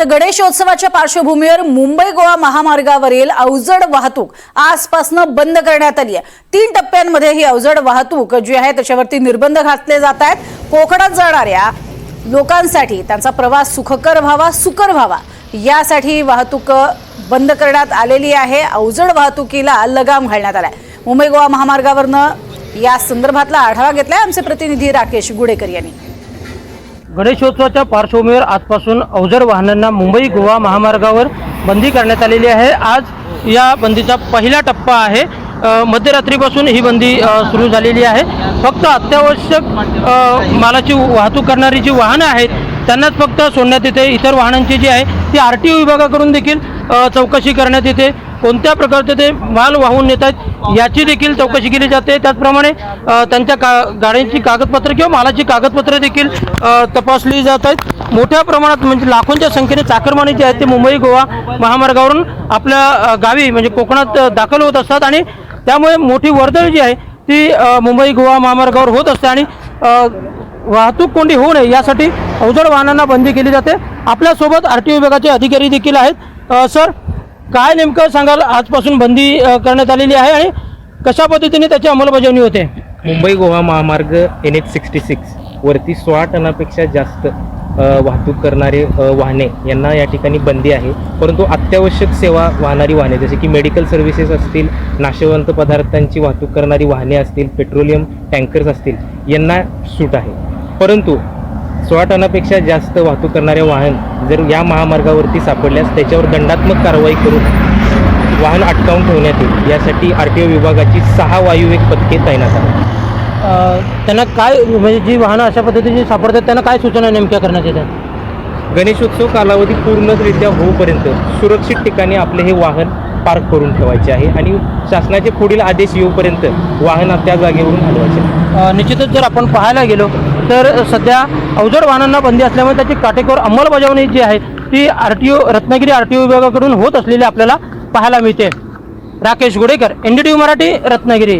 तर गणेशोत्सवाच्या पार्श्वभूमीवर मुंबई गोवा महामार्गावरील अवजड वाहतूक आजपासून बंद करण्यात आली आहे। 3 टप्प्यांमध्ये ही अवजड वाहतूक जी आहे त्याच्यावरती निर्बंध घातले जात आहेत। कोकणात जाणाऱ्या लोकांसाठी त्यांचा प्रवास सुखकर व्हावा यासाठी वाहतूक बंद करण्यात आलेली आहे। अवजड वाहतुकीला लगाम घालण्यात आलाय। मुंबई गोवा महामार्गावरनं या संदर्भातला आढावा घेतलाय आमचे प्रतिनिधी राकेश गुडेकर यांनी। गणेशोत्सवाच्या पार्श्वभूमीवर आजपासून अवजड वाहनांना मुंबई गोवा महामार्गावर बंदी करण्यात आलेली आहे। आज या बंदीचा पहिला टप्पा आहे। मध्यरात्रीपासून ही बंदी सुरू झालेली आहे। फक्त अत्यावश्यक मालाची वाहतूक करणारी जी वाहनं आहेत त्यांनाच फक्त सोडण्यात येते। इतर वाहनांची जी आहे ती RTO विभागाकडून देखील चौकशी करण्यात येते। कोणत्या प्रकारचे ते माल वाहून नेतात याची देखील चौकशी केली जाते। त्याचप्रमाणे त्यांच्या गाड्यांची कागदपत्रे किंवा मालाची कागदपत्रे देखील तपासली जात आहेत। मोठ्या प्रमाणात म्हणजे लाखोंच्या संख्येने चाकरमानी जे आहेत ते मुंबई गोवा महामार्गावरून आपल्या गावी म्हणजे कोकणात दाखल होत असतात आणि त्यामुळे मोठी वर्दळ जी आहे ती मुंबई गोवा महामार्गावर होत असते आणि वाहतूक कोंडी होऊ नये यासाठी अवजड वाहनांना बंदी केली जाते। आपल्यासोबत RTO विभागाचे अधिकारी देखील आहेत। सर, काय नेमकं सांगाल, आजपासून बंदी करण्यात आलेली आहे आणि कशा पद्धतीने त्याची अंमलबजावणी होते? मुंबई गोवा महामार्ग NH66 वरती 16 टनापेक्षा जास्त वाहतूक करणारे वाहने यांना या ठिकाणी बंदी आहे। परंतु अत्यावश्यक सेवा वाहणारी वाहने जसे की मेडिकल सर्व्हिसेस असतील, नाशवंत पदार्थांची वाहतूक करणारी वाहने असतील, पेट्रोलियम टँकर्स असतील यांना सूट आहे। परंतु 16 टनापेक्षा जास्त वाहतूक करणारे वाहन जर या महामार्गावरती सापडल्यास त्याच्यावर दंडात्मक कारवाई करून वाहन अटकावून ठेवण्यात येईल। यासाठी RTO विभागाची 6 वायुवेग पथके तैनात आहेत। त्यांना काय म्हणजे जी वाहनं अशा पद्धतीने सापडतात त्यांना काय सूचना नेमक्या करण्यात येतात? गणेशोत्सव कालावधी पूर्णरित्या होईपर्यंत सुरक्षित ठिकाणी आपले हे वाहन पार्क करून ठेवायचे आहे आणि शासनाचे पुढील आदेश येऊपर्यंत वाहन त्या जागेवरून हलवायचे। निश्चितच जर आपण पाहायला गेलो तर सध्या अवजड वाहनांना बंदी असल्यामुळे त्याची काटेकोर अंमलबजावणी जी आहे ती रत्नागिरी RTO विभागाकडून होत असलेली आपल्याला पाहायला मिळते। राकेश गुडेकर, NDTV मराठी, रत्नागिरी।